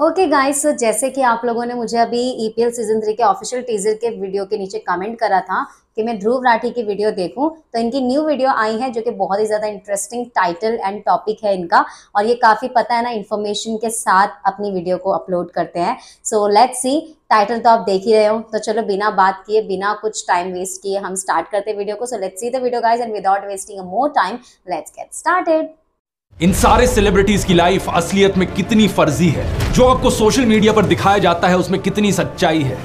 Okay guys, जैसे कि आप लोगों ने मुझे अभी ईपीएल सीजन 3 के ऑफिशियल टीजर के वीडियो के नीचे कमेंट करा था कि मैं ध्रुव राठी की वीडियो देखूं, तो इनकी न्यू वीडियो आई है जो कि बहुत ही ज्यादा इंटरेस्टिंग टाइटल एंड टॉपिक है इनका, और ये काफी पता है ना इन्फॉर्मेशन के साथ अपनी वीडियो को अपलोड करते हैं। सो लेट्स सी, टाइटल तो आप देख ही रहे हो, तो चलो बिना बात किए, बिना कुछ टाइम वेस्ट किए हम स्टार्ट करते हैं वीडियो को। So let's see the video guys and without wasting a more time let's get started. इन सारे सेलिब्रिटीज की लाइफ असलियत में कितनी फर्जी है, जो आपको सोशल मीडिया पर दिखाया जाता है उसमें कितनी सच्चाई है।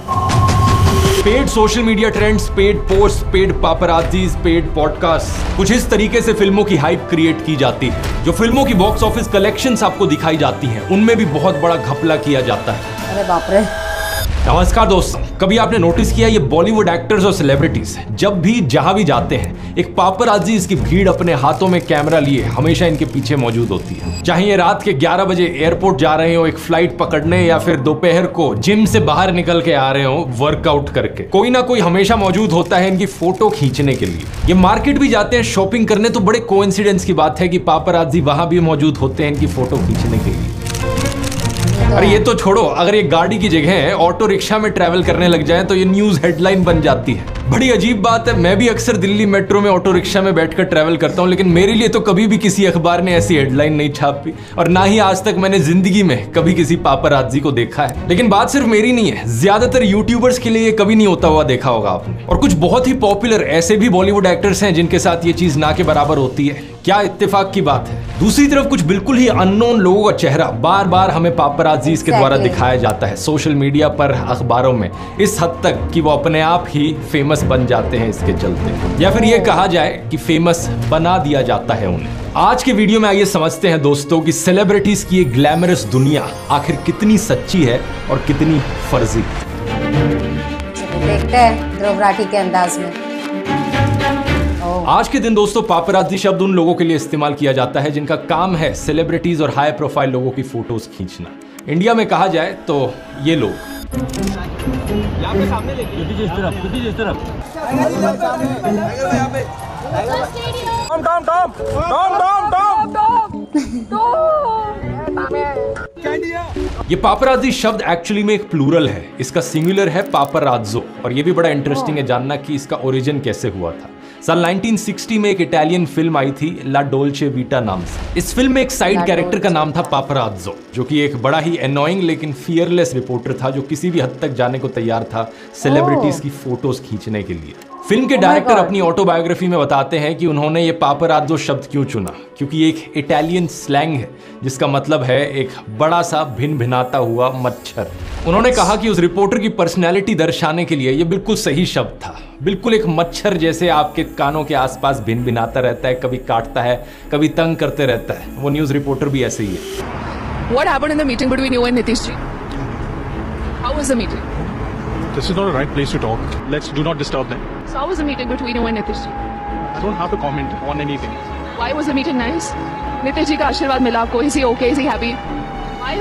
Paid social media trends, paid post, paid paparazzis, paid podcast, कुछ इस तरीके से फिल्मों की हाइप क्रिएट की जाती है। जो फिल्मों की बॉक्स ऑफिस कलेक्शंस आपको दिखाई जाती हैं, उनमें भी बहुत बड़ा घपला किया जाता है। अरे बाप रे। नमस्कार दोस्तों, कभी आपने नोटिस किया ये बॉलीवुड एक्टर्स और सेलिब्रिटीज जब भी जहां भी जाते हैं, एक पापराजीज की भीड़ अपने हाथों में कैमरा लिए हमेशा इनके पीछे मौजूद होती है। चाहे ये रात के 11 बजे एयरपोर्ट जा रहे हो एक फ्लाइट पकड़ने, या फिर दोपहर को जिम से बाहर निकल के आ रहे हो वर्कआउट करके, कोई ना कोई हमेशा मौजूद होता है इनकी फोटो खींचने के लिए। ये मार्केट भी जाते हैं शॉपिंग करने, तो बड़े कोइंसिडेंस की बात है कि पापराजी वहां भी मौजूद होते हैं इनकी फोटो खींचने के लिए। अरे ये तो छोड़ो, अगर ये गाड़ी की जगह ऑटो रिक्शा में ट्रैवल करने लग जाए तो ये न्यूज हेडलाइन बन जाती है। बड़ी अजीब बात है, मैं भी अक्सर दिल्ली मेट्रो में ऑटो रिक्शा में बैठकर ट्रैवल करता हूँ, लेकिन मेरे लिए तो कभी भी किसी अखबार ने ऐसी हेडलाइन नहीं छापी, और ना ही आज तक मैंने जिंदगी में कभी किसी पापराजी को देखा है। लेकिन बात सिर्फ मेरी नहीं है, ज्यादातर यूट्यूबर्स के लिए ये कभी नहीं होता हुआ देखा होगा आपने। और कुछ बहुत ही पॉपुलर ऐसे भी बॉलीवुड एक्टर्स हैं जिनके साथ ये चीज ना के बराबर होती है। क्या इत्तेफाक की बात है। दूसरी तरफ कुछ बिल्कुल ही अननोन लोगों का चेहरा बार बार हमें पापराजीज के द्वारा दिखाया जाता है सोशल मीडिया पर, अखबारों में, इस हद तक कि वो अपने आप ही फेमस बन जाते हैं इसके चलते, या फिर ये कहा जाए कि फेमस बना दिया जाता है उन्हें। आज के वीडियो में आइए समझते हैं दोस्तों कि सेलिब्रिटीज की ये ग्लैमरस दुनिया आखिर कितनी सच्ची है और कितनी फर्जी। देखते हैं ध्रुव राठी के अंदाज में। आज के दिन दोस्तों पापराजी शब्द उन लोगों के लिए इस्तेमाल किया जाता है जिनका काम है सेलिब्रिटीज और हाई प्रोफाइल लोगों की फोटोज खींचना। इंडिया में कहा जाए तो ये लोग ये पापराजी शब्द एक्चुअली में एक प्लूरल है, इसका सिंगुलर है पापराज़्ज़ो, और ये भी बड़ा इंटरेस्टिंग है जानना कि इसका ओरिजिन कैसे हुआ था। साल 1960 में एक इटालियन फिल्म आई थी ला डोल्चे वीटा नाम से। इस फिल्म में एक साइड कैरेक्टर का नाम था पापराज़्ज़ो, जो कि एक बड़ा ही एनोइंग लेकिन फियरलेस रिपोर्टर था जो किसी भी हद तक जाने को तैयार था सेलिब्रिटीज की फोटोज खींचने के लिए। फिल्म के डायरेक्टर अपनी ऑटोबायोग्राफी में बताते हैं कि उन्होंने ये पापराज़्ज़ो शब्द क्यों चुना, क्योंकि ये एक इटालियन स्लैंग है जिसका मतलब है एक बड़ा सा भिन भिनाता हुआ मच्छर। उन्होंने कहा कि उस रिपोर्टर की पर्सनैलिटी दर्शाने के लिए ये बिल्कुल सही शब्द था। बिल्कुल एक मच्छर जैसे आपके कानों के आसपास भिन भिनाता रहता है, कभी काटता है, कभी तंग करते रहता है। वो न्यूज रिपोर्टर भी ऐसे ही है। What happened in the meeting between you and Nitish ji? How was the meeting? This is not the right place to talk. Let's do not disturb them. So how was the meeting between you and Nitish ji? I don't have to comment on anything. Why was the meeting nice? Nitish ji का आशीर्वाद मिला आपको? Is he okay? Is he happy?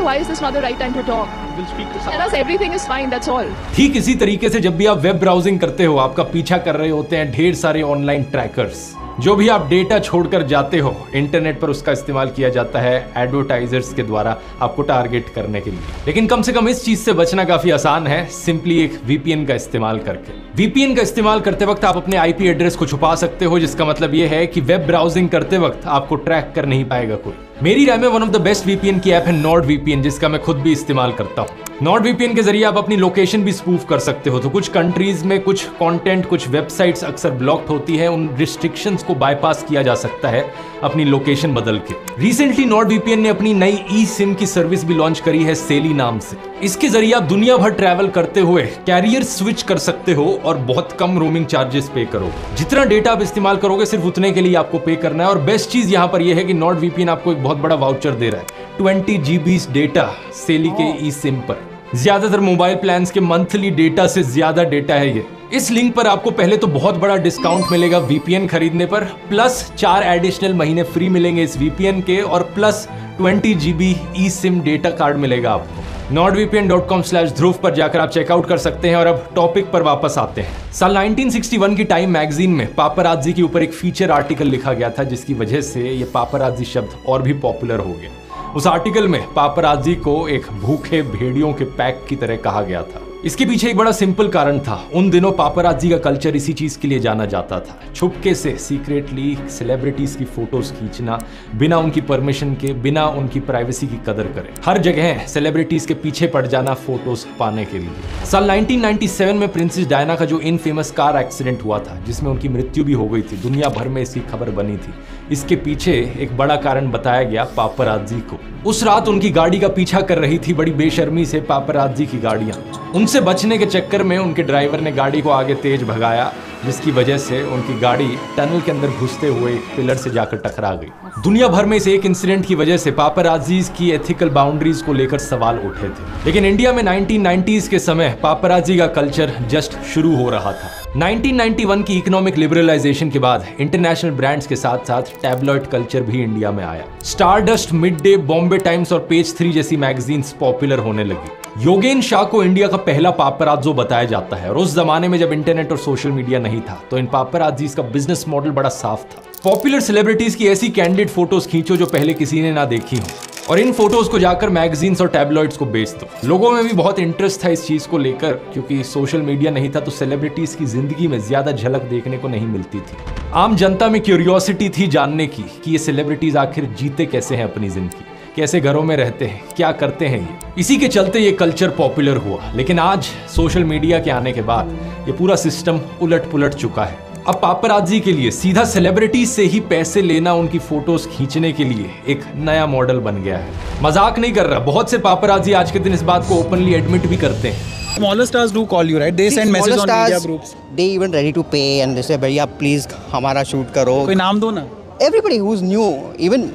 Why is this not the right time to talk? We'll speak to Tell us everything is fine. That's all. ठीक इसी तरीके से जब भी आप वेब ब्राउजिंग करते हो, आपका पीछा कर रहे होते हैं ढेर सारे ऑनलाइन ट्रैकर्स। जो भी आप डेटा छोड़कर जाते हो इंटरनेट पर, उसका इस्तेमाल किया जाता है एडवर्टाइजर्स के द्वारा आपको टारगेट करने के लिए। लेकिन कम से कम इस चीज से बचना काफी आसान है, सिंपली एक वीपीएन का इस्तेमाल करके। वीपीएन का इस्तेमाल करते वक्त आप अपने आईपी एड्रेस को छुपा सकते हो, जिसका मतलब यह है कि वेब ब्राउजिंग करते वक्त आपको ट्रैक कर नहीं पाएगा कोई। मेरी राय में one of the best VPN की ऐप है नॉर्ड वीपीएन, जिसका मैं खुद भी इस्तेमाल करता हूँ। नॉर्ड वीपीएन के जरिए आप अपनी लोकेशन भी स्पूफ कर सकते हो। तो कुछ कंट्रीज में कुछ कंटेंट, कुछ वेबसाइट्स अक्सर ब्लॉक्ड होती है, उन रिस्ट्रिक्शंस को बाईपास किया जा सकता है अपनी लोकेशन बदल के। रिसेंटली नॉर्ड वीपीएन ने अपनी नई ई सिम की सर्विस भी लॉन्च करी है सेली नाम से। इसके जरिए आप दुनिया भर ट्रैवल करते हुए कैरियर स्विच कर सकते हो और बहुत कम रोमिंग चार्जेस पे करो। जितना डेटा आप इस्तेमाल करोगे सिर्फ उतने के लिए आपको पे करना है। और बेस्ट चीज यहाँ पर यह है कि नॉर्ड वीपीएन आपको एक बहुत बड़ा वाउचर दे रहा है, 20 GB डेटा सेली के ई सिम पर। ज्यादातर मोबाइल प्लान्स के मंथली डेटा से ज्यादा डेटा है ये। इस लिंक पर आपको पहले तो बहुत बड़ा डिस्काउंट मिलेगा वीपीएन खरीदने पर, प्लस 4 एडिशनल महीने फ्री मिलेंगे इस वीपीएन के, और प्लस 20 GB ई सिम डेटा कार्ड मिलेगा आपको। nordvpn.com/ध्रुव पर जाकर आप चेकआउट कर सकते हैं। और अब टॉपिक पर वापस आते हैं। साल 1961 की टाइम मैगजीन में पापराजी के ऊपर एक फीचर आर्टिकल लिखा गया था, जिसकी वजह से ये पापराजी शब्द और भी पॉपुलर हो गया। उस आर्टिकल में पापराजी को एक भूखे भेड़ियों के पैक की तरह कहा गया था। इसके पीछे एक बड़ा सिंपल कारण था। उन दिनों पापराजी का कल्चर इसी चीज के लिए जाना जाता था, छुपके से सीक्रेटली सेलिब्रिटीज की फोटोज खींचना, बिना उनकी परमिशन के, बिना उनकी प्राइवेसी की कदर करे, हर जगह सेलिब्रिटीज के पीछे पड़ जाना फोटोज पाने के लिए। साल 1997 में प्रिंसेस डायना का जो इनफेमस कार एक्सीडेंट हुआ था, जिसमें उनकी मृत्यु भी हो गई थी, दुनिया भर में इसकी खबर बनी थी। इसके पीछे एक बड़ा कारण बताया गया पापराजी को। उस रात उनकी गाड़ी का पीछा कर रही थी बड़ी बेशर्मी से पापराजी की गाड़ियां। उनसे बचने के चक्कर में उनके ड्राइवर ने गाड़ी को आगे तेज भगाया, जिसकी वजह से उनकी गाड़ी टनल के अंदर घुसते हुए एक पिलर से जाकर टकरा गई। दुनिया भर में इस एक इंसिडेंट की वजह से पापराजीज की एथिकल बाउंड्रीज को लेकर सवाल उठे थे। लेकिन इंडिया में 1990s के समय पापराजी का कल्चर जस्ट शुरू हो रहा था। 1991 की इकोनॉमिक लिबरलाइजेशन के बाद इंटरनेशनल ब्रांड्स के साथ साथ टैबलॉइड कल्चर भी इंडिया में आया। Stardust, mid day, Bombay times और पेज 3 जैसी मैगजीन्स पॉपुलर होने लगी। योगेन शाह को इंडिया का पहला पापराजो बताया जाता है, और उस जमाने में जब इंटरनेट और सोशल मीडिया नहीं था तो इन पापराजीज का बिजनेस मॉडल बड़ा साफ था। पॉपुलर सेलिब्रिटीज की ऐसी कैंडिड फोटोज खींचो जो पहले किसी ने ना देखी हो, और इन फोटोज को जाकर मैगजीन्स और टैबलॉइड्स को बेच दो। लोगों में भी बहुत इंटरेस्ट था इस चीज को लेकर, क्योंकि सोशल मीडिया नहीं था तो सेलिब्रिटीज की जिंदगी में ज्यादा झलक देखने को नहीं मिलती थी। आम जनता में क्यूरियोसिटी थी जानने की कि ये सेलिब्रिटीज आखिर जीते कैसे हैं अपनी जिंदगी, कैसे घरों में रहते हैं, क्या करते हैं ये। इसी के चलते ये कल्चर पॉपुलर हुआ। लेकिन आज सोशल मीडिया के आने के बाद ये पूरा सिस्टम उलट पुलट चुका है। अब पापराजी के लिए सीधा सेलिब्रिटीज से ही पैसे लेना, उनकी फोटोज खींचने के लिए एक नया मॉडल बन गया है। मजाक नहीं कर रहा, बहुत से पापराजी आज के दिन इस बात को ओपनली एडमिट भी करते हैं। Smaller stars do call you, right? They send messages on media groups. They even ready to pay and they say, भैया please हमारा shoot करो। कोई नाम दो ना। Everybody who's new, even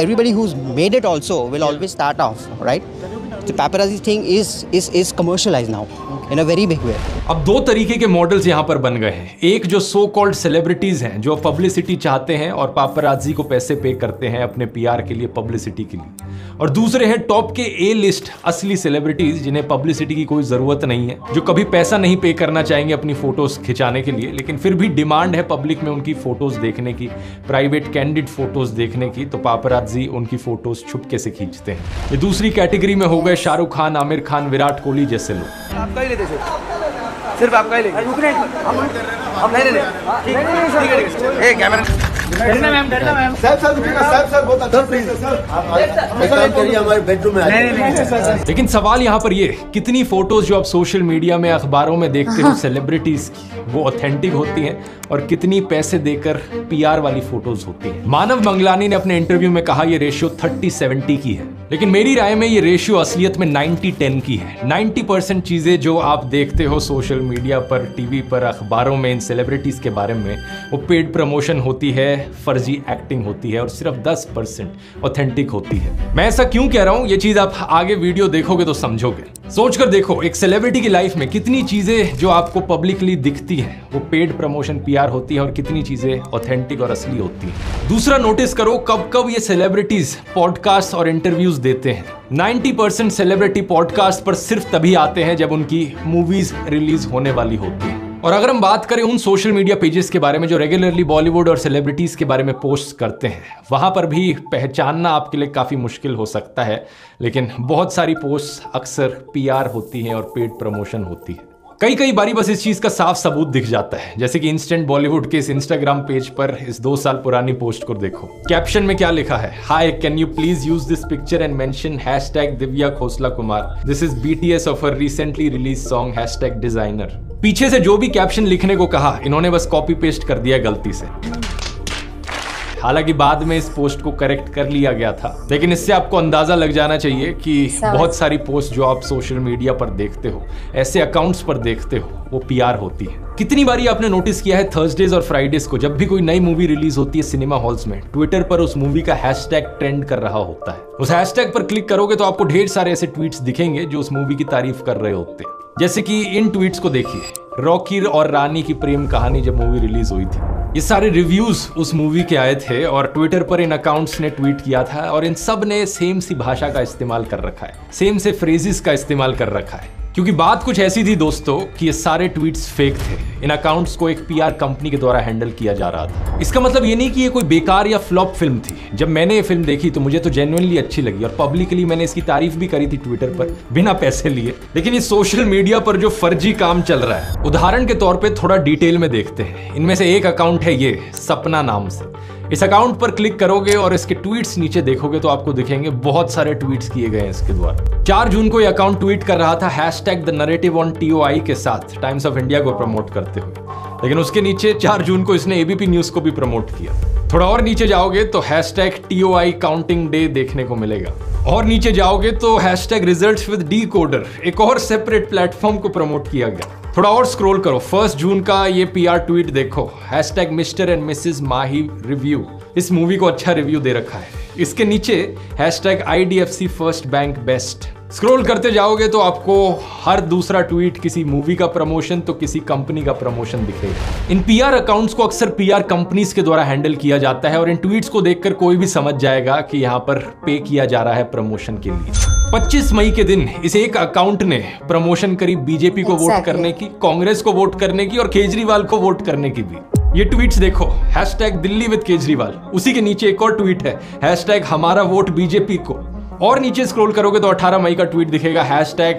everybody who's made it also will always start off, right? The paparazzi thing is commercialized now in a very big way. अब दो तरीके के मॉडल्स यहाँ पर बन गए हैं। एक जो सो कॉल्ड सेलिब्रिटीज हैं जो पब्लिसिटी चाहते हैं और पापराजी को पैसे पे करते हैं अपने पीआर के लिए, पब्लिसिटी के लिए, और दूसरे हैं टॉप के ए लिस्ट असली सेलिब्रिटीज जिन्हें पब्लिसिटी की कोई जरूरत नहीं है, जो कभी पैसा नहीं पे करना चाहेंगे अपनी फोटोज खिंचाने के लिए, लेकिन फिर भी डिमांड है पब्लिक में उनकी फोटोज देखने की, प्राइवेट कैंडिड फोटोज देखने की, तो पापराजी उनकी फोटोज छुपके से खींचते हैं। ये दूसरी कैटेगरी में हो गए शाहरुख खान, आमिर खान, विराट कोहली जैसे लोग। आपका ही लेते सिर्फ आपका ही लेंगे। हम नहीं लेंगे। ठीक है। कैमरा डरना मैम, डरना मैम। सर बहुत अच्छा प्लीज सर। आप काम करिए हमारे बेडरूम में। नहीं। लेकिन सवाल यहाँ पर ये, कितनी फोटोज जो आप सोशल मीडिया में, अखबारों में देखते हो सेलिब्रिटीज की, वो ऑथेंटिक होती हैं और कितनी पैसे देकर पीआर वाली फोटोज होती हैं। मानव मंगलानी ने अपने इंटरव्यू में कहा ये रेशियो 30-70 की है, लेकिन मेरी राय में ये रेशियो असलियत में 90-10 की है। 90% चीजें जो आप देखते हो सोशल मीडिया पर, टीवी पर, अखबारों में इन सेलिब्रिटीज के बारे में, वो पेड प्रमोशन होती है, फर्जी एक्टिंग होती है, और सिर्फ 10% ऑथेंटिक होती है। मैं ऐसा क्यों कह रहा हूं, ये चीज आप आगे वीडियो देखोगे तो समझोगे। सोचकर देखो, एक सेलिब्रिटी की लाइफ में कितनी चीजें जो आपको पब्लिकली दिखती हैं वो पेड प्रमोशन पीआर होती है और कितनी चीजें ऑथेंटिक और असली होती हैं। दूसरा, नोटिस करो कब कब ये सेलिब्रिटीज पॉडकास्ट और इंटरव्यूज देते हैं। 90% सेलिब्रिटी पॉडकास्ट पर सिर्फ तभी आते हैं जब उनकी मूवीज रिलीज होने वाली होती है। और अगर हम बात करें उन सोशल मीडिया पेजेस के बारे में जो रेगुलरली बॉलीवुड और सेलिब्रिटीज के बारे में पोस्ट करते हैं, वहां पर भी पहचानना आपके लिए काफी मुश्किल हो सकता है, लेकिन बहुत सारी पोस्ट अक्सर पीआर होती हैं और पेड प्रमोशन होती है। कई बारी बस इस चीज का साफ सबूत दिख जाता है, जैसे कि इंस्टेंट बॉलीवुड के इस इंस्टाग्राम पेज पर इस 2 साल पुरानी पोस्ट को देखो। कैप्शन में क्या लिखा है? Hi, can you please use this picture and mention #Divya Khosla Kumar. This is BTS of a recently release song #Designer. पीछे से जो भी कैप्शन लिखने को कहा, इन्होंने बस कॉपी पेस्ट कर दिया गलती से। हालांकि बाद में इस पोस्ट को करेक्ट कर लिया गया था, लेकिन इससे आपको अंदाजा लग जाना चाहिए कि बहुत सारी पोस्ट जो आप सोशल मीडिया पर देखते हो, ऐसे अकाउंट्स पर देखते हो, वो पीआर होती है। कितनी बारी आपने नोटिस किया है थर्सडेज और फ्राइडेज को जब भी कोई नई मूवी रिलीज होती है सिनेमा हॉल्स में, ट्विटर पर उस मूवी का हैशटैग ट्रेंड कर रहा होता है। उस हैशटैग पर क्लिक करोगे तो आपको ढेर सारे ऐसे ट्वीट्स दिखेंगे जो उस मूवी की तारीफ कर रहे होते हैं। जैसे कि इन ट्वीट्स को देखिए, रॉकी और रानी की प्रेम कहानी जब मूवी रिलीज हुई थी, ये सारे रिव्यूज उस मूवी के आए थे और ट्विटर पर इन अकाउंट्स ने ट्वीट किया था और इन सब ने सेम सी भाषा का इस्तेमाल कर रखा है, सेम से फ्रेजेस का इस्तेमाल कर रखा है। क्योंकि बात कुछ ऐसी थी दोस्तों कि ये सारे ट्वीट्स फेक थे। इन अकाउंट्स को एक पीआर कंपनी के द्वारा हैंडल किया जा रहा था। इसका मतलब ये नहीं कि ये कोई बेकार या फ्लॉप फिल्म थी। जब मैंने ये फिल्म देखी तो मुझे तो जेन्युइनली अच्छी लगी और पब्लिकली मैंने इसकी तारीफ भी करी थी ट्विटर पर बिना पैसे लिए। लेकिन ये सोशल मीडिया पर जो फर्जी काम चल रहा है, उदाहरण के तौर पे थोड़ा डिटेल में देखते हैं। इनमें से एक अकाउंट है ये सपना नाम से। इस अकाउंट पर क्लिक करोगे और इसके ट्वीट्स नीचे देखोगे तो आपको दिखेंगे बहुत सारे ट्वीट्स किए गए हैं इसके द्वारा। 4 जून को ये अकाउंट ट्वीट कर रहा था #TheNarrative के साथ टाइम्स ऑफ इंडिया को प्रमोट करते हुए। लेकिन उसके नीचे 4 जून को इसने एबीपी न्यूज को भी प्रमोट किया। थोड़ा और नीचे जाओगे तो #TOI काउंटिंग डे देखने को मिलेगा। और नीचे जाओगे तो #ResultsWithDecoder एक और सेपरेट प्लेटफॉर्म को प्रमोट किया गया। थोड़ा और स्क्रॉल करो, 1 जून का ये पीआर ट्वीट देखो, Mr. and Mrs. Mahi review. इस मूवी को अच्छा रिव्यू दे रखा है। इसके नीचे #IDFC First Bank Best। Scroll करते जाओगे तो आपको हर दूसरा ट्वीट किसी मूवी का प्रमोशन तो किसी कंपनी का प्रमोशन दिखेगा। इन पीआर अकाउंट्स को अक्सर पीआर कंपनीज के द्वारा हैंडल किया जाता है और इन ट्वीट्स को देखकर कोई भी समझ जाएगा कि यहाँ पर पे किया जा रहा है प्रमोशन के लिए। 25 मई के दिन इस एक अकाउंट ने प्रमोशन करी बीजेपी को वोट करने की, कांग्रेस को वोट करने की और केजरीवाल को वोट करने की भी। ये ट्वीट्स देखो, #दिल्ली विद केजरीवाल। उसी के नीचे एक और ट्वीट है, #हमारा वोट बीजेपी को। और नीचे स्क्रॉल करोगे तो 18 मई का ट्वीट दिखेगा,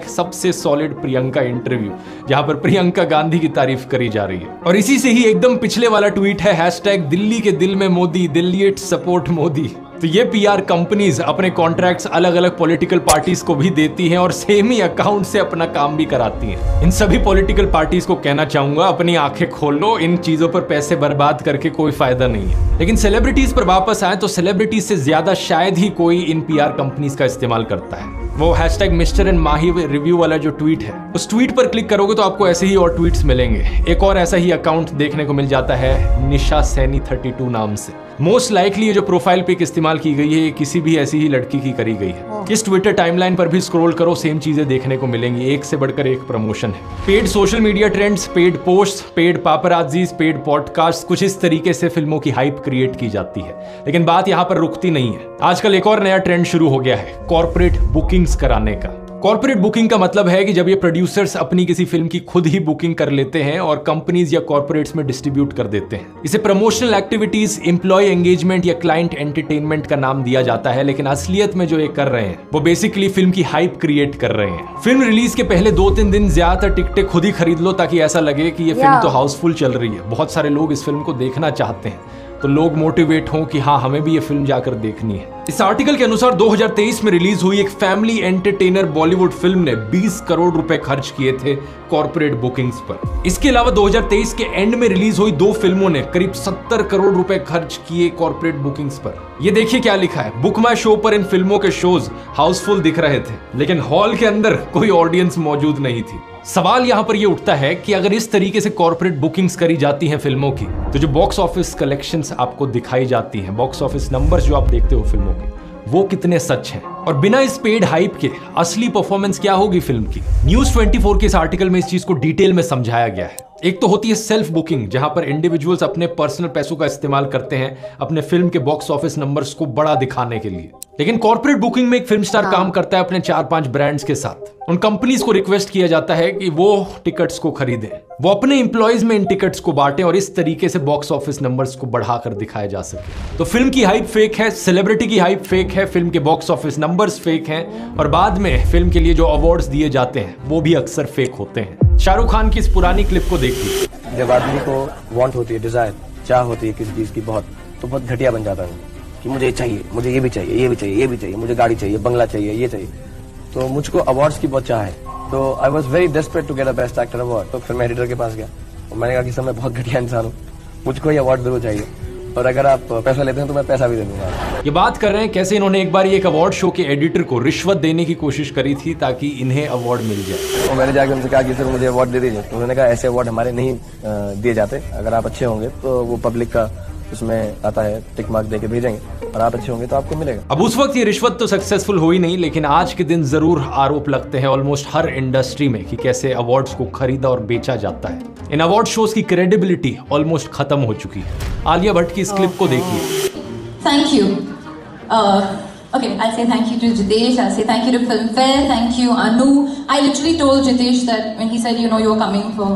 #सबसे सॉलिड प्रियंका इंटरव्यू, जहां पर प्रियंका गांधी की तारीफ करी जा रही है। और इसी से ही एकदम पिछले वाला ट्वीट है, #दिल्ली के दिल में मोदी, दिल्ली सपोर्ट मोदी। तो ये पीआर कंपनीज अपने कॉन्ट्रैक्ट्स अलग अलग पॉलिटिकल पार्टीज को भी देती हैं और सेम ही अकाउंट से अपना काम भी कराती हैं। इन सभी पॉलिटिकल पार्टीज को कहना चाहूंगा, अपनी आंखें खोल लो, इन चीजों पर पैसे बर्बाद करके कोई फायदा नहीं है। लेकिन सेलिब्रिटीज पर वापस आए तो सेलिब्रिटीज से ज्यादा शायद ही कोई इन पीआर कंपनीज का इस्तेमाल करता है। वो #Mr. and Mahi रिव्यू वाला जो ट्वीट है, उस ट्वीट पर क्लिक करोगे तो आपको ऐसे ही और ट्वीट्स मिलेंगे। एक और ऐसा ही अकाउंट देखने को मिल जाता है निशा सैनी 32 नाम से। मोस्ट लाइकली ये जो प्रोफाइल पिक इस्तेमाल की गई है किसी भी ऐसी ही लड़की की करी गई है। इस ट्विटर टाइमलाइन पर भी स्क्रॉल करो, सेम चीजें देखने को मिलेंगी, एक से बढ़कर एक प्रमोशन है। Paid social media trends, paid post, paid paparazzis, paid podcast, कुछ इस तरीके से फिल्मों की हाइप क्रिएट की जाती है। लेकिन बात यहाँ पर रुकती नहीं है। आजकल एक और नया ट्रेंड शुरू हो गया है, कॉर्पोरेट बुकिंग्स कराने का। कॉर्पोरेट बुकिंग का मतलब है कि जब ये प्रोड्यूसर्स अपनी किसी फिल्म की खुद ही बुकिंग कर लेते हैं और कंपनीज या कॉर्पोरेट्स में डिस्ट्रीब्यूट कर देते हैं। इसे प्रमोशनल एक्टिविटीज, एम्प्लॉय एंगेजमेंट या क्लाइंट एंटरटेनमेंट का नाम दिया जाता है। लेकिन असलियत में जो ये कर रहे हैं वो बेसिकली फिल्म की हाइप क्रिएट कर रहे हैं। फिल्म रिलीज के पहले 2-3 दिन ज्यादातर टिकटें खुद ही खरीद लो ताकि ऐसा लगे कि ये फिल्म तो हाउसफुल चल रही है, बहुत सारे लोग इस फिल्म को देखना चाहते हैं, तो लोग मोटिवेट हों कि हाँ हमें भी ये फिल्म जाकर देखनी है। इस आर्टिकल के अनुसार 2023 में रिलीज हुई एक फैमिली एंटरटेनर बॉलीवुड फिल्म ने 20 करोड़ रुपए खर्च किए थे कॉर्पोरेट बुकिंग्स पर। इसके अलावा 2023 के एंड में रिलीज हुई 2 फिल्मों ने करीब 70 करोड़ रुपए खर्च किए कॉर्पोरेट बुकिंग्स पर। ये देखिए क्या लिखा है, बुक माई शो पर इन फिल्मों के शोज हाउसफुल दिख रहे थे लेकिन हॉल के अंदर कोई ऑडियंस मौजूद नहीं थी। सवाल यहां पर यह उठता है कि अगर इस तरीके से कॉर्पोरेट बुकिंग्स करी जाती हैं फिल्मों की, तो जो बॉक्स ऑफिस कलेक्शंस आपको दिखाई जाती हैं, बॉक्स ऑफिस नंबर्स जो आप देखते हो फिल्मों के, वो कितने सच हैं? और बिना इस पेड हाइप के असली परफॉर्मेंस क्या होगी फिल्म की? न्यूज 24 के इस आर्टिकल में इस चीज को डिटेल में समझाया गया है। एक तो होती है सेल्फ बुकिंग, जहां पर इंडिविजुअल्स अपने पर्सनल पैसों का इस्तेमाल करते हैं अपने फिल्म के बॉक्स ऑफिस नंबर्स को बड़ा दिखाने के लिए। लेकिन कॉर्पोरेट बुकिंग में एक फिल्म स्टार काम करता है अपने 4-5 ब्रांड्स के साथ। उन कंपनीज को रिक्वेस्ट किया जाता है कि वो टिकट्स को खरीदें, वो अपने एम्प्लॉयज में इन टिकट्स को बांटें और इस तरीके से बॉक्स ऑफिस नंबर्स को बढ़ाकर दिखाया जा सके। तो फिल्म की हाइप फेक है, सेलिब्रिटी की हाइप फेक है, फिल्म के बॉक्स ऑफिस नंबर्स फेक हैं और बाद में फिल्म के लिए जो अवार्ड्स दिए जाते हैं वो भी अक्सर फेक होते हैं। शाहरुख खान की इस पुरानी क्लिप को देखिए। जब आदमी को वांट होती है, डिजायर, चाह होती है किसी चीज की बहुत, तो बहुत घटिया बन जाता है कि मुझे चाहिए, मुझे ये भी चाहिए, ये भी चाहिए, ये भी चाहिए, मुझे गाड़ी चाहिए, बंगला चाहिए, ये चाहिए। तो मुझको अवार्ड्स की बहुत चाह है, तो I was very desperate to get a best actor award. तो फिर मैं एडिटर के पास गया और मैंने कहा कि सर मैं बहुत घटिया इंसान हूँ, मुझको ये अवार्ड जरूर चाहिए और अगर आप पैसा लेते हैं तो मैं पैसा भी दे दूंगा। ये बात कर रहे हैं कैसे इन्होंने एक बार एक अवार्ड शो के एडिटर को रिश्वत देने की कोशिश करी थी ताकि इन्हें अवार्ड मिल जाए। तो मैंने जाकर उनसे कहा कि सर मुझे अवार्ड दे दीजिए। तो उन्होंने कहा ऐसे अवार्ड हमारे नहीं दिए जाते, अगर आप अच्छे होंगे तो वो पब्लिक का उसमें आता है, टिक मार्क देके भेजेंगे और आप अच्छे होंगे तो आपको मिलेगा। अब उस वक्त ये रिश्वत तो सक्सेसफुल हुई नहीं, लेकिन आज के दिन जरूर आरोप लगते हैं ऑलमोस्ट हर इंडस्ट्री में कि कैसे अवार्ड्स को खरीदा और बेचा जाता है। इन अवार्ड शोज की क्रेडिबिलिटी ऑलमोस्ट खत्म हो चुकी है। आलिया भट्ट की इस क्लिप को देखिए। Thank you. Okay, I'll say thank you to Jitesh, I'll say thank you to Filmfare, thank you Anu. I literally told Jitesh that when he said, you know, you're coming for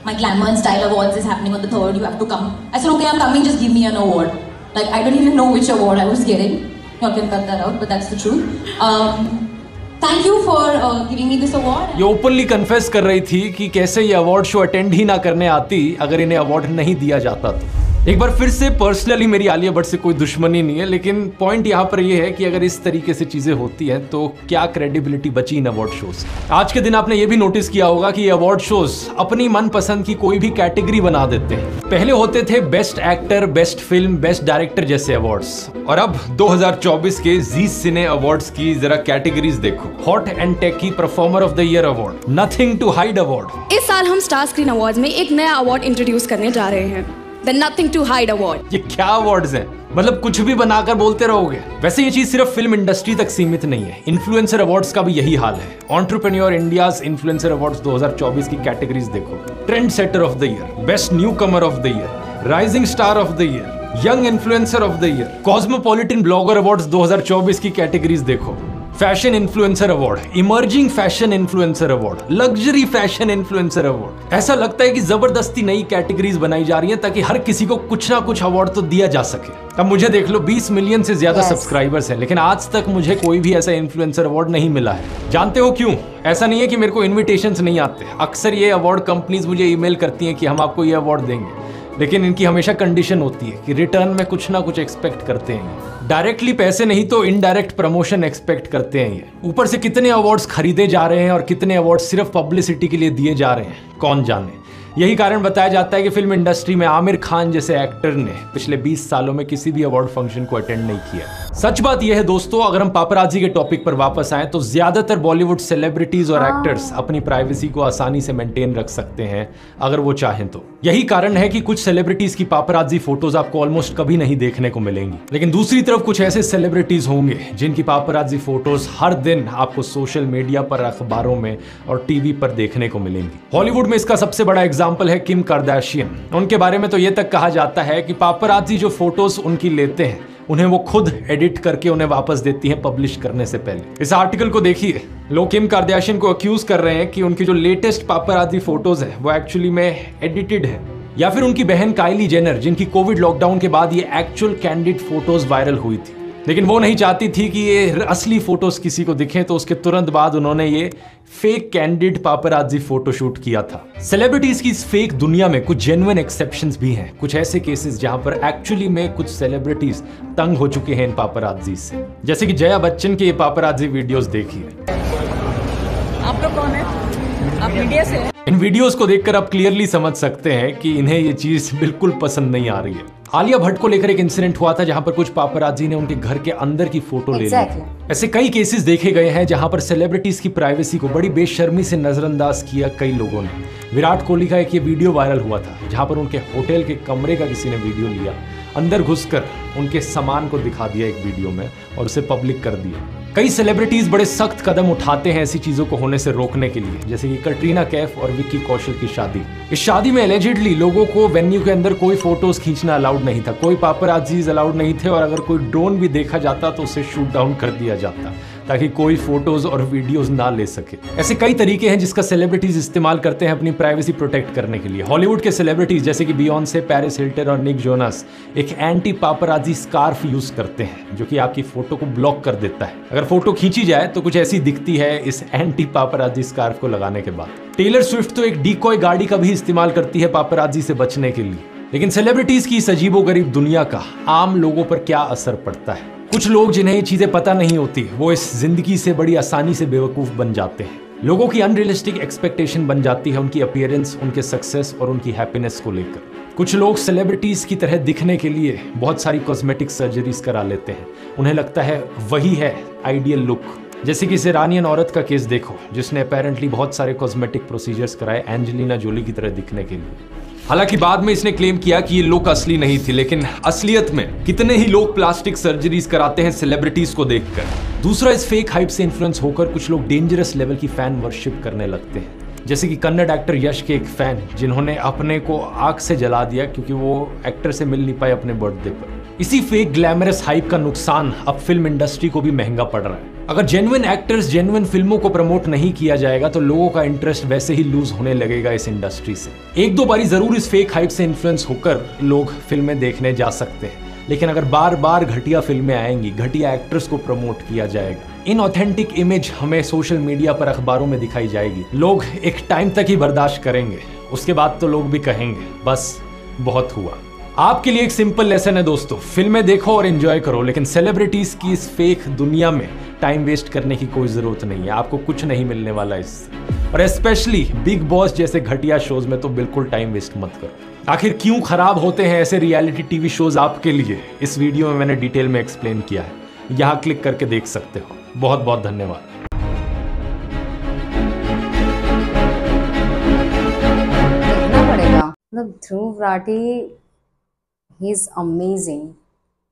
my Glamour and Style Awards is happening on the 3rd, you have to come. I said, okay, I'm coming, just give me an award. Like, I don't even know which award I was getting. You all can cut that out, but that's the truth. Thank you for giving me this award. ये openly confess कर रही थी कि कैसे ये award show attend ही ना करने आती अगर इन्हें अवार्ड नहीं दिया जाता तो। एक बार फिर से पर्सनली मेरी आलिया भट्ट से कोई दुश्मनी नहीं है, लेकिन पॉइंट यहाँ पर ये है कि अगर इस तरीके से चीजें होती हैं तो क्या क्रेडिबिलिटी बची इन अवार्ड शोज। आज के दिन आपने ये भी नोटिस किया होगा कि ये अवार्ड शोज अपनी मनपसंद की कोई भी कैटेगरी बना देते हैं। पहले होते थे best actor, best film, best director जैसे अवार्ड्स, और अब 2024 के जी सिने अवार्ड्स की जरा कैटेगरीज देखो। Hot and tacky performer of the year award, nothing to hide award. इस साल हम स्टार स्क्रीन अवार्ड्स में एक नया अवार्ड इंट्रोड्यूस करने जा रहे हैं, the nothing to hide award. ये क्या अवार्ड्स हैं? मतलब कुछ भी बनाकर बोलते रहोगे। वैसे ये चीज सिर्फ फिल्म इंडस्ट्री तक सीमित नहीं है, इन्फ्लुएंसर अवार्ड्स का भी यही हाल है। एंटरप्रेन्योर इंडियाज इन्फ्लुएंसर अवार्ड्स 2024 की कैटेगरीज देखो। Trend setter of the year, best new Qamar of the year, rising star of the year, young influencer of the year, cosmopolitan blogger awards 2024 की categories देखो। Fashion influencer award, emerging fashion influencer award, luxury fashion influencer award. ऐसा लगता है कि जबरदस्ती नई categories बनाई जा रही हैं ताकि हर किसी को कुछ ना कुछ अवार्ड तो दिया जा सके। अब मुझे देख लो, 20 मिलियन से ज्यादा सब्सक्राइबर्स हैं, लेकिन आज तक मुझे कोई भी ऐसा इन्फ्लुएंसर अवार्ड नहीं मिला है। जानते हो क्यों? ऐसा नहीं है कि मेरे को इन्विटेशंस नहीं आते। अक्सर ये अवार्ड कंपनीज मुझे ईमेल करती हैं कि हम आपको ये अवार्ड देंगे, लेकिन इनकी हमेशा कंडीशन होती है कि रिटर्न में कुछ ना कुछ एक्सपेक्ट करते हैं। डायरेक्टली पैसे नहीं तो इनडायरेक्ट प्रमोशन एक्सपेक्ट करते हैं ये। ऊपर से कितने अवार्ड्स खरीदे जा रहे हैं और कितने अवार्ड्स सिर्फ पब्लिसिटी के लिए दिए जा रहे हैं, कौन जाने। यही कारण बताया जाता है कि फिल्म इंडस्ट्री में आमिर खान जैसे एक्टर ने पिछले 20 सालों में किसी भी अवार्ड फंक्शन को अटेंड नहीं किया। सच बात यह है दोस्तों, अगर हम पापराजी के टॉपिक पर वापस आए तो ज्यादातर बॉलीवुड सेलिब्रिटीज और एक्टर्स अपनी प्राइवेसी को आसानी से मेंटेन रख सकते हैं अगर वो चाहें तो। यही कारण है कि कुछ सेलिब्रिटीज की पापराजी फोटोज आपको ऑलमोस्ट कभी नहीं देखने को मिलेंगी, लेकिन दूसरी तरफ कुछ ऐसे सेलिब्रिटीज होंगे जिनकी पापराजी फोटोज हर दिन आपको सोशल मीडिया पर, अखबारों में और टीवी पर देखने को मिलेंगी। हॉलीवुड में इसका सबसे बड़ा एग्जाम्पल है किम कार्दाशियन। उनके बारे में तो ये तक कहा जाता है कि पापराजी जो फोटोज उनकी लेते हैं उन्हें वो खुद एडिट करके उन्हें वापस देती हैं पब्लिश करने से पहले। इस आर्टिकल को देखिए, लोग किम कार्दाशियन को अक्यूज कर रहे हैं कि उनकी जो लेटेस्ट पापराजी फोटोज है वो एक्चुअली में एडिटेड है, या फिर उनकी बहन काइली जेनर, जिनकी कोविड लॉकडाउन के बाद ये एक्चुअल कैंडिड फोटोज वायरल हुई थी, लेकिन वो नहीं चाहती थी कि ये असली फोटोज किसी को दिखें, तो उसके तुरंत बाद उन्होंने ये फेक कैंडिड पापराजी फोटो शूट किया था। सेलिब्रिटीज की इस फेक दुनिया में कुछ जेन्युइन एक्सेप्शंस भी हैं, कुछ ऐसे केसेस जहां पर एक्चुअली में कुछ सेलिब्रिटीज तंग हो चुके हैं इन पापराजी से, जैसे कि जया बच्चन के ये पापराजी वीडियोस देखिए। आप लोग कौन है? आप मीडिया से हैं? इन वीडियोस को देखकर आप क्लियरली समझ सकते हैं कि इन्हें ये चीज बिल्कुल पसंद नहीं आ रही है। आलिया भट्ट को लेकर एक इंसिडेंट हुआ था जहां पर कुछ पापराजी ने उनके घर के अंदर की फोटो ले ली। ऐसे कई केसेस देखे गए हैं जहां पर सेलिब्रिटीज की प्राइवेसी को बड़ी बेशर्मी से नजरअंदाज किया कई लोगों ने। विराट कोहली का एक ये वीडियो वायरल हुआ था जहां पर उनके होटल के कमरे का किसी ने वीडियो लिया, अंदर घुसकर उनके सामान को दिखा दिया एक वीडियो में और उसे पब्लिक कर दिया। कई सेलिब्रिटीज बड़े सख्त कदम उठाते हैं ऐसी चीजों को होने से रोकने के लिए, जैसे कि कटरीना कैफ और विक्की कौशल की शादी। इस शादी में एलिजिडली लोगों को वेन्यू के अंदर कोई फोटोज खींचना अलाउड नहीं था, कोई पापराजीज अलाउड नहीं थे, और अगर कोई ड्रोन भी देखा जाता तो उसे शूट डाउन कर दिया जाता ताकि कोई फोटोज और वीडियोस ना ले सके। ऐसे कई तरीके हैं जिसका सेलिब्रिटीज इस्तेमाल करते हैं अपनी प्राइवेसी प्रोटेक्ट करने के लिए। हॉलीवुड के सेलिब्रिटीज जैसे कि बियॉन्से, पेरिस हिल्टन और निक जोनास एक एंटी पापराजी स्कार्फ यूज करते हैं जो कि आपकी फोटो को ब्लॉक कर देता है। अगर फोटो खींची जाए तो कुछ ऐसी दिखती है इस एंटी पापराजी स्कार्फ को लगाने के बाद। टेलर स्विफ्ट तो एक डीकॉय गाड़ी का भी इस्तेमाल करती है पापराजी से बचने के लिए। लेकिन सेलिब्रिटीज की इस अजीबोगरीब दुनिया का आम लोगों पर क्या असर पड़ता है? कुछ लोग जिन्हें ये चीजें पता नहीं होती वो इस जिंदगी से बड़ी आसानी से बेवकूफ बन जाते हैं। लोगों की अनरियलिस्टिक एक्सपेक्टेशन बन जाती है उनकी अपीयरेंस, उनके सक्सेस और उनकी हैप्पीनेस को लेकर। कुछ लोग सेलिब्रिटीज की तरह दिखने के लिए बहुत सारी कॉस्मेटिक सर्जरीज करा लेते हैं, उन्हें लगता है वही है आइडियल लुक। जैसे कि इस ईरानियन औरत का केस देखो जिसने अपेरेंटली बहुत सारे कॉस्मेटिक प्रोसीजर्स कराए एंजेलिना जोली की तरह दिखने के लिए। हालांकि बाद में इसने क्लेम किया कि ये लुक असली नहीं थी, लेकिन असलियत में कितने ही लोग प्लास्टिक सर्जरीज कराते हैं सेलिब्रिटीज को देखकर। दूसरा, इस फेक हाइप से इन्फ्लुएंस होकर कुछ लोग डेंजरस लेवल की फैन वर्शिप करने लगते हैं, जैसे कि कन्नड़ एक्टर यश के एक फैन जिन्होंने अपने को आग से जला दिया क्योंकि वो एक्टर से मिल नहीं पाए अपने बर्थडे पर। इसी फेक ग्लैमरस हाइप का नुकसान अब फिल्म इंडस्ट्री को भी महंगा पड़ रहा है। अगर जेन्युइन एक्टर्स, जेन्युइन फिल्मों को प्रमोट नहीं किया जाएगा तो लोगों का इंटरेस्ट वैसे ही लूज होने लगेगा इस इंडस्ट्री से। एक दो बारी जरूर इस फेक हाइप से इन्फ्लुएंस होकर लोग फिल्में देखने जा सकते हैं, लेकिन अगर बार बार घटिया फिल्में आएंगी, घटिया एक्टर्स को प्रमोट किया जाएगा, इनऑथेंटिक इमेज हमें सोशल मीडिया पर, अखबारों में दिखाई जाएगी, लोग एक टाइम तक ही बर्दाश्त करेंगे, उसके बाद तो लोग भी कहेंगे बस बहुत हुआ। आपके लिए एक सिंपल लेसन है दोस्तों, फिल्में देखो और एंजॉय करो, लेकिन सेलिब्रिटीज की इस फेक दुनिया में टाइम वेस्ट करने की कोई जरूरत नहीं है। आपको कुछ नहीं मिलने वाला इससे, और स्पेशली बिग बॉस जैसे घटिया शोज में तो बिल्कुल टाइम वेस्ट मत करो। आखिर क्यों खराब होते हैं ऐसे रियलिटी टीवी शोज आपके लिए, इस वीडियो में मैंने डिटेल में एक्सप्लेन किया है, यहां क्लिक करके देख सकते हो। बहुत बहुत धन्यवाद। देखना पड़ेगा। मतलब Dhruv Rathee he is amazing.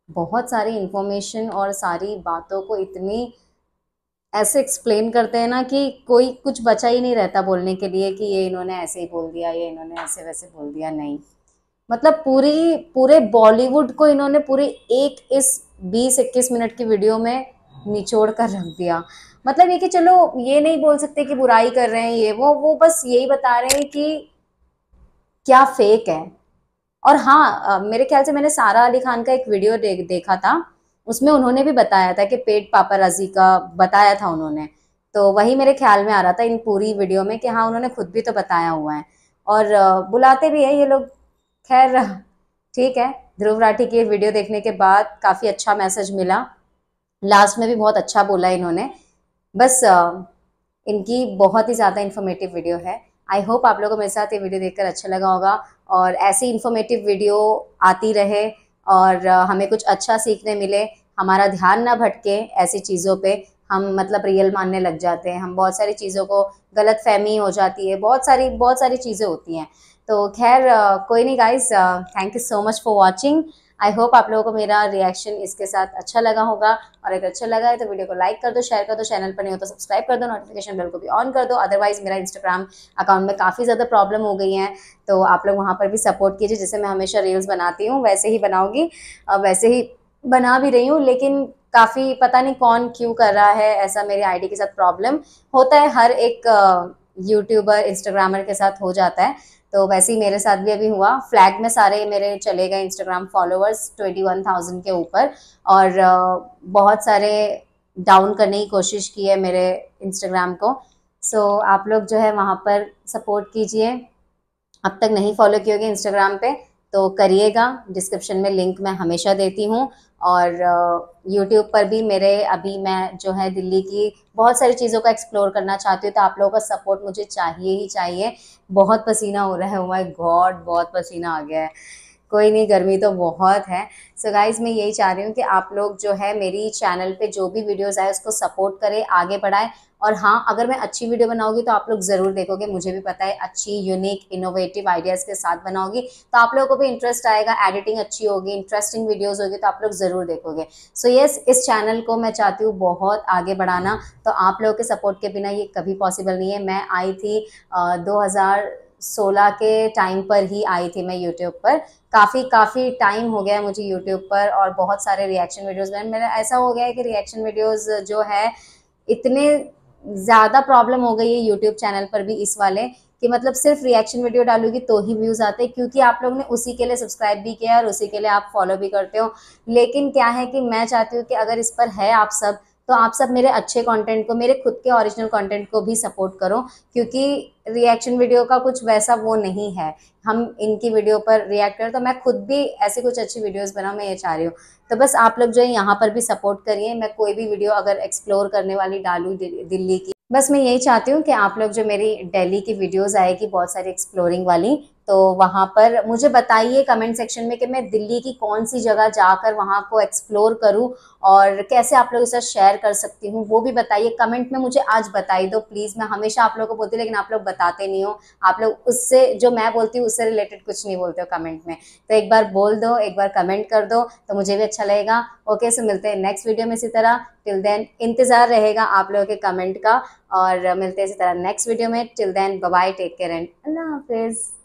बहुत सारी इंफॉर्मेशन और सारी बातों को इतनी ऐसे एक्सप्लेन करते हैं ना कि कोई कुछ बचा ही नहीं रहता बोलने के लिए कि ये इन्होंने ऐसे ही बोल दिया, ये इन्होंने ऐसे वैसे बोल दिया। नहीं, मतलब पूरे बॉलीवुड को इन्होंने पूरी एक इस 20-21 मिनट की वीडियो में निचोड़ कर रख दिया। मतलब ये कि चलो ये नहीं बोल सकते कि बुराई कर रहे हैं ये वो बस यही बता रहे हैं कि क्या फेक है। और हाँ, मेरे ख्याल से मैंने सारा अली खान का एक वीडियो देखा था, उसमें उन्होंने भी बताया था कि पेड पापाराजी का बताया था उन्होंने, तो वही मेरे ख्याल में आ रहा था इन पूरी वीडियो में कि हाँ उन्होंने खुद भी तो बताया हुआ है और बुलाते भी है ये लोग। खैर ठीक है, ध्रुव राठी की वीडियो देखने के बाद काफ़ी अच्छा मैसेज मिला, लास्ट में भी बहुत अच्छा बोला इन्होंने। बस इनकी बहुत ही ज़्यादा इन्फॉर्मेटिव वीडियो है। आई होप आप लोगों को मेरे साथ ये वीडियो देखकर अच्छा लगा होगा और ऐसी इन्फॉर्मेटिव वीडियो आती रहे और हमें कुछ अच्छा सीखने मिले, हमारा ध्यान ना भटके ऐसी चीज़ों पे हम मतलब रियल मानने लग जाते हैं, हम बहुत सारी चीज़ों को गलत फहमी हो जाती है, बहुत सारी चीज़ें होती हैं। तो खैर कोई नहीं guys, thank you so much for watching. I hope आप लोगों को मेरा रिएक्शन इसके साथ अच्छा लगा होगा, और अगर अच्छा लगा है तो वीडियो को लाइक कर दो, शेयर कर दो, चैनल पर नहीं हो तो सब्सक्राइब कर दो, नोटिफिकेशन बेल को भी ऑन कर दो। अदरवाइज मेरा इंस्टाग्राम अकाउंट में काफ़ी ज़्यादा प्रॉब्लम हो गई है, तो आप लोग वहाँ पर भी सपोर्ट कीजिए। जैसे मैं हमेशा रील्स बनाती हूँ वैसे ही बनाऊँगी, वैसे ही बना भी रही हूँ, लेकिन काफ़ी पता नहीं कौन क्यों कर रहा है ऐसा, मेरी आईडी के साथ प्रॉब्लम होता है, हर एक यूट्यूबर इंस्टाग्रामर के साथ हो जाता है, तो वैसे ही मेरे साथ भी अभी हुआ। फ्लैग में सारे मेरे चले गए इंस्टाग्राम फॉलोअर्स 21,000 के ऊपर, और बहुत सारे डाउन करने की कोशिश की है मेरे इंस्टाग्राम को। सो आप लोग जो है वहाँ पर सपोर्ट कीजिए। अब तक नहीं फॉलो किए होगे इंस्टाग्राम पे तो करिएगा, डिस्क्रिप्शन में लिंक मैं हमेशा देती हूँ। और यूट्यूब पर भी मेरे अभी मैं जो है दिल्ली की बहुत सारी चीज़ों का एक्सप्लोर करना चाहती हूँ, तो आप लोगों का सपोर्ट मुझे चाहिए ही चाहिए। बहुत पसीना हो रहा है, ओह माय गॉड बहुत पसीना आ गया है। कोई नहीं, गर्मी तो बहुत है। सो गाइज मैं यही चाह रही हूँ कि आप लोग जो है मेरी चैनल पे जो भी वीडियोस आए उसको सपोर्ट करें, आगे बढ़ाएं। और हाँ, अगर मैं अच्छी वीडियो बनाऊंगी तो आप लोग ज़रूर देखोगे, मुझे भी पता है, अच्छी यूनिक इनोवेटिव आइडियाज़ के साथ बनाओगी तो आप लोगों को भी इंटरेस्ट आएगा, एडिटिंग अच्छी होगी, इंटरेस्टिंग वीडियोज़ होगी तो आप लोग ज़रूर देखोगे। सो यस, इस चैनल को मैं चाहती हूँ बहुत आगे बढ़ाना, तो आप लोगों के सपोर्ट के बिना ये कभी पॉसिबल नहीं है। मैं आई थी 2016 के टाइम पर ही आई थी मैं यूट्यूब पर, काफ़ी टाइम हो गया है मुझे यूट्यूब पर, और बहुत सारे रिएक्शन वीडियोज़ में मेरा ऐसा हो गया है कि रिएक्शन वीडियोज़ जो है इतने ज़्यादा प्रॉब्लम हो गई है यूट्यूब चैनल पर भी इस वाले कि मतलब सिर्फ रिएक्शन वीडियो डालूगी तो ही व्यूज़ आते हैं, क्योंकि आप लोग ने उसी के लिए सब्सक्राइब भी किया और उसी के लिए आप फॉलो भी करते हो। लेकिन क्या है कि मैं चाहती हूँ कि अगर इस पर है आप सब, तो आप सब मेरे अच्छे कंटेंट को, मेरे खुद के ओरिजिनल कंटेंट को भी सपोर्ट करो, क्योंकि रिएक्शन वीडियो का कुछ वैसा वो नहीं है। हम इनकी वीडियो पर रिएक्ट करें तो मैं खुद भी ऐसी कुछ अच्छी वीडियोस बनाऊं, मैं ये चाह रही हूँ। तो बस आप लोग जो है यहाँ पर भी सपोर्ट करिए। मैं कोई भी वीडियो अगर एक्सप्लोर करने वाली डालूँ दिल्ली की, बस मैं यही चाहती हूँ कि आप लोग जो मेरी दिल्ली की वीडियोस आएगी बहुत सारी एक्सप्लोरिंग वाली, तो वहाँ पर मुझे बताइए कमेंट सेक्शन में कि मैं दिल्ली की कौन सी जगह जाकर वहाँ को एक्सप्लोर करूँ और कैसे आप लोगों के साथ शेयर कर सकती हूँ, वो भी बताइए कमेंट में। मुझे आज बताई दो प्लीज़। मैं हमेशा आप लोगों को बोलती हूँ लेकिन आप लोग बताते नहीं हो, आप लोग उससे जो मैं बोलती हूँ उससे रिलेटेड कुछ नहीं बोलते हो कमेंट में। तो एक बार बोल दो, एक बार कमेंट कर दो तो मुझे भी अच्छा लगेगा। ओके, सो मिलते हैं नेक्स्ट वीडियो में इसी तरह। टिल देन इंतज़ार रहेगा आप लोगों के कमेंट का, और मिलते हैं इसी तरह नेक्स्ट वीडियो में। Till then bye bye, take care and अल्लाह हाफिज़।